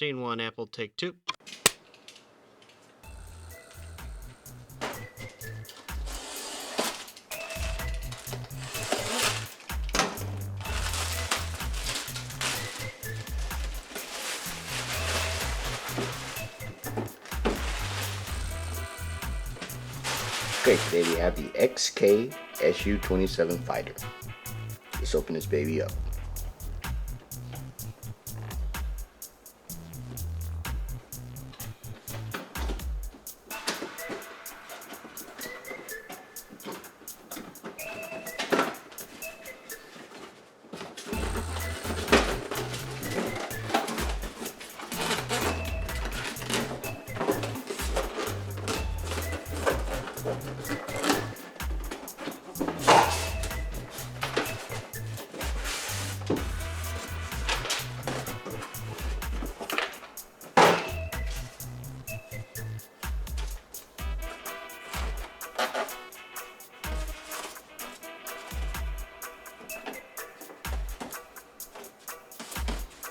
Scene 1, Apple, take 2. Okay, today we have the XK SU-27 Fighter. Let's open this baby up.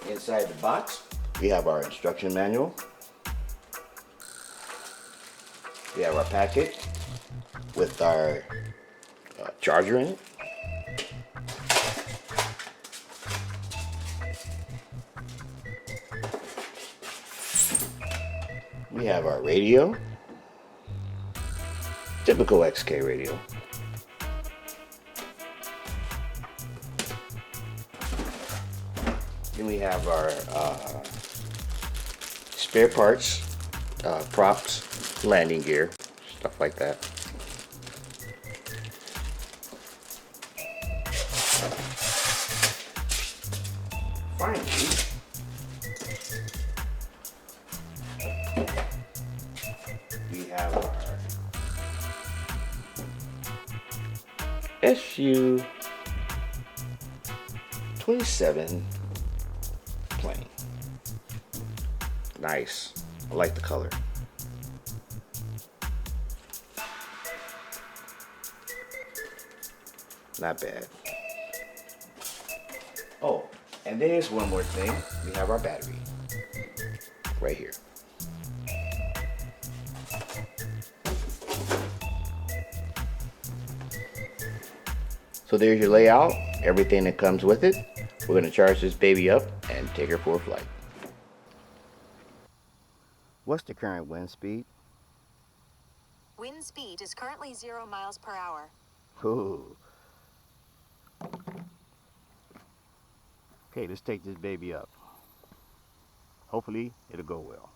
Inside the box, we have our instruction manual. We have our packet with our charger in it. We have our radio, typical XK radio. Then we have our spare parts, props, landing gear, stuff like that. Finally, we have our SU-27 plane. Nice. I like the color. Not bad. Oh, and there's one more thing. We have our battery right here. So there's your layout, everything that comes with it. We're going to charge this baby up and take her for a flight. What's the current wind speed? Wind speed is currently 0 miles per hour. Ooh. Okay, let's take this baby up. Hopefully, it'll go well.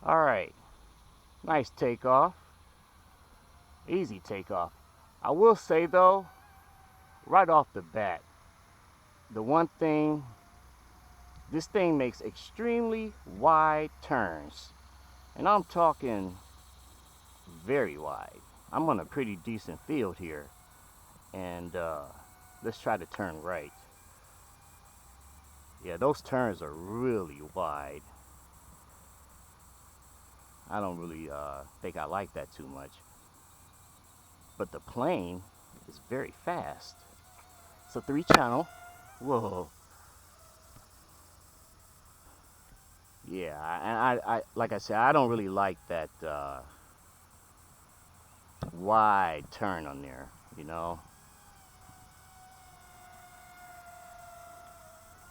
All right, nice takeoff, easy takeoff. I will say though, right off the bat, the one thing, this thing makes extremely wide turns, and I'm talking very wide. I'm on a pretty decent field here, and let's try to turn right. Yeah, those turns are really wide. I don't really think I like that too much. But the plane is very fast. It's a 3-channel. Whoa. Yeah, I like I said, I don't really like that wide turn on there, you know.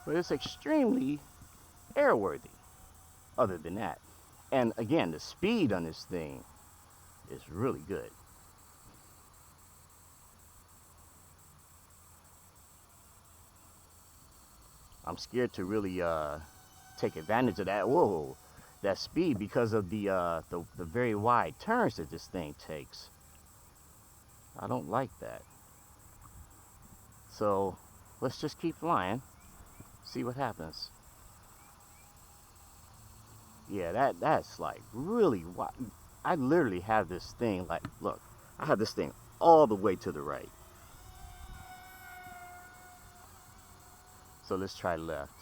But it's extremely airworthy, other than that. And again, the speed on this thing is really good. I'm scared to really take advantage of that. Whoa, that speed because of the very wide turns that this thing takes. I don't like that. So let's just keep flying, see what happens. Yeah, that's like really wide. I literally have this thing like, look, I have this thing all the way to the right. So let's try left.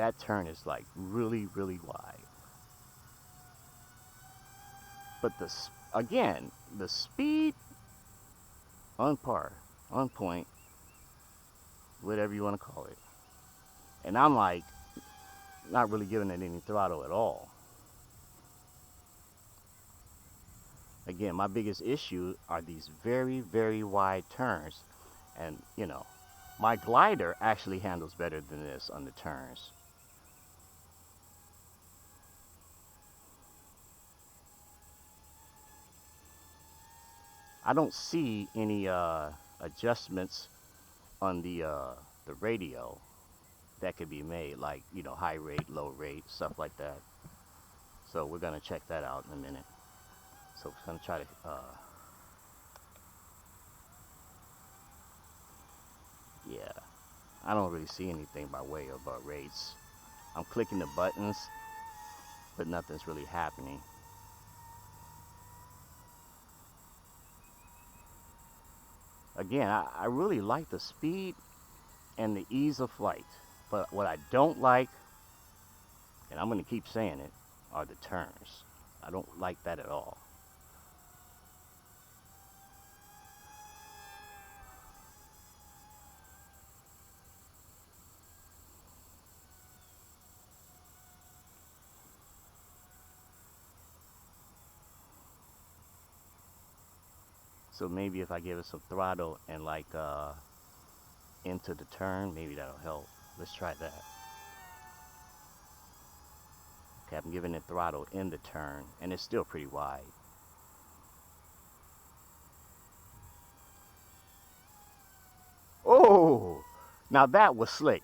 that turn is like really, really wide. But again, the speed on par, on point, whatever you want to call it. And I'm like, not really giving it any throttle at all. Again, my biggest issue are these very, very wide turns. And, you know, my glider actually handles better than this on the turns. I don't see any adjustments on the radio that could be made, like, you know, high rate, low rate, stuff like that. So we're gonna check that out in a minute. So we're gonna try to yeah, I don't really see anything by way of rates. I'm clicking the buttons, but nothing's really happening. Again, I really like the speed and the ease of flight, but what I don't like, and I'm going to keep saying it, are the turns. I don't like that at all. So maybe if I give it some throttle and like into the turn, maybe that'll help. Let's try that. Okay, I'm giving it throttle in the turn, and it's still pretty wide. Oh, now that was slick.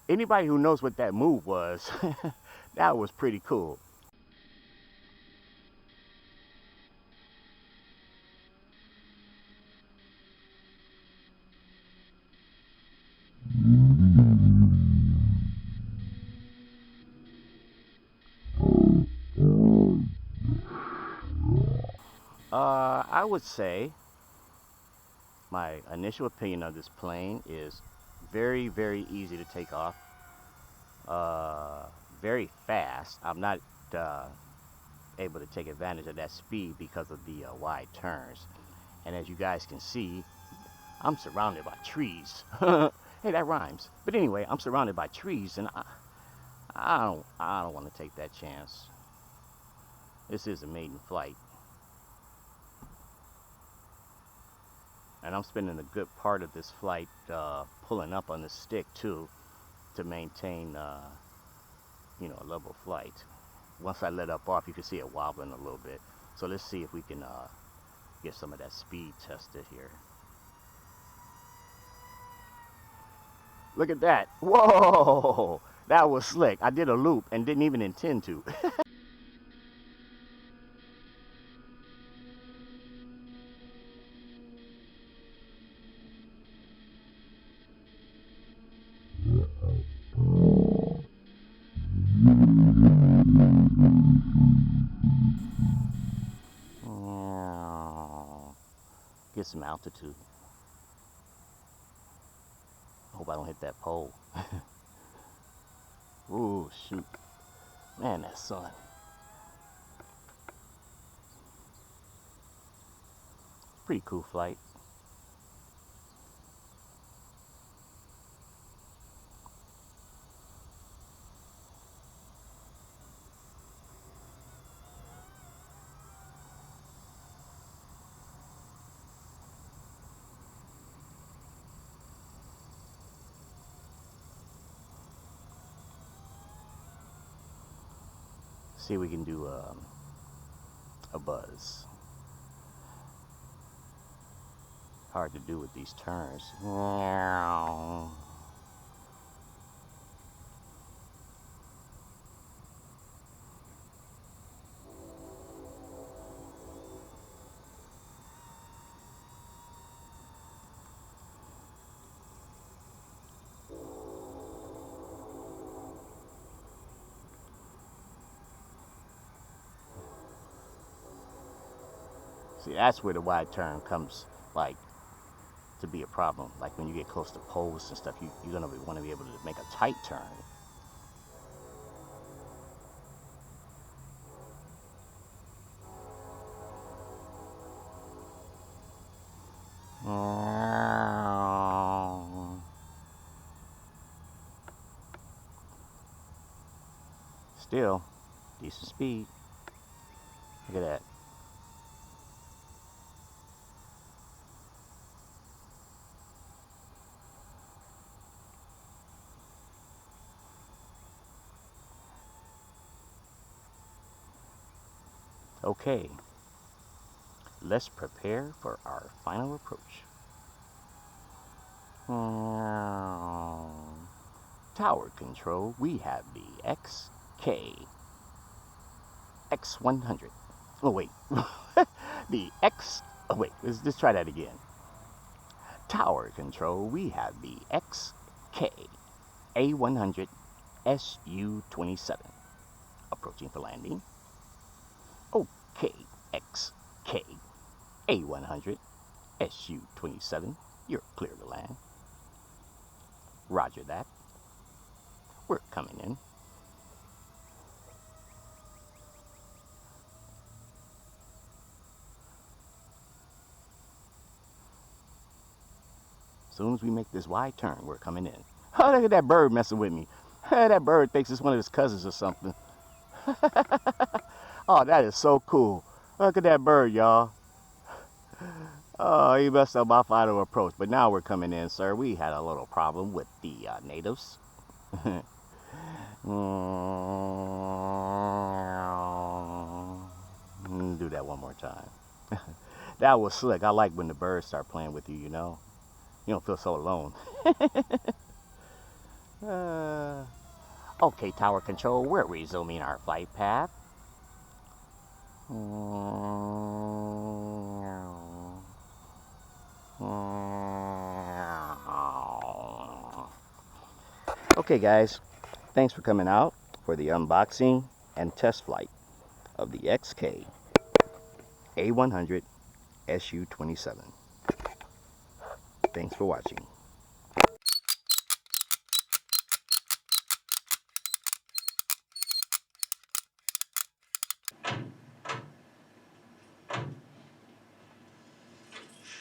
Anybody who knows what that move was, that was pretty cool. I would say my initial opinion of this plane is very, very easy to take off. Very fast. I'm not able to take advantage of that speed because of the wide turns. And as you guys can see, I'm surrounded by trees. Hey, that rhymes. But anyway, I'm surrounded by trees, and I don't want to take that chance. This is a maiden flight. And I'm spending a good part of this flight pulling up on the stick too, to maintain you know, a level flight. Once I let up off, you can see it wobbling a little bit. So let's see if we can get some of that speed tested here. Look at that. Whoa, that was slick. I did a loop and didn't even intend to. Get some altitude. I hope I don't hit that pole. Ooh, shoot. Man, that sun. Pretty cool flight. See if we can do a buzz. Hard to do with these turns. See, that's where the wide turn comes, like, to be a problem. Like when you get close to poles and stuff, you're gonna want to be able to make a tight turn. still, decent speed. Look at that. Okay, let's prepare for our final approach. Tower control, we have the X100. Oh wait, the X. Oh wait, let's try that again. Tower control, we have the A100 SU-27 approaching for landing. Okay, A100 SU-27, you're clear to land. Roger that. We're coming in. As soon as we make this wide turn, we're coming in. Oh, look at that bird messing with me. That bird thinks it's one of his cousins or something. Oh, that is so cool. Look at that bird, y'all. Oh, he messed up my final approach. But now we're coming in, sir. We had a little problem with the natives. Do that one more time. That was slick. I like when the birds start playing with you, you know. You don't feel so alone. Okay, tower control, we're resuming our flight path. Okay, guys, thanks for coming out for the unboxing and test flight of the XK A100 SU-27. Thanks for watching.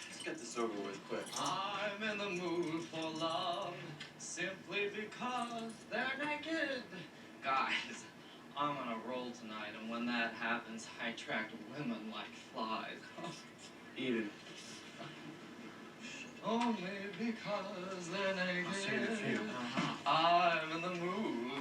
Let's get this over with quick. I'm in the mood for love, simply because they're naked. Guys, I'm on a roll tonight, and when that happens, I attract women like flies. Eden. Only because they're naked. I'll save it for you. I'm in the mood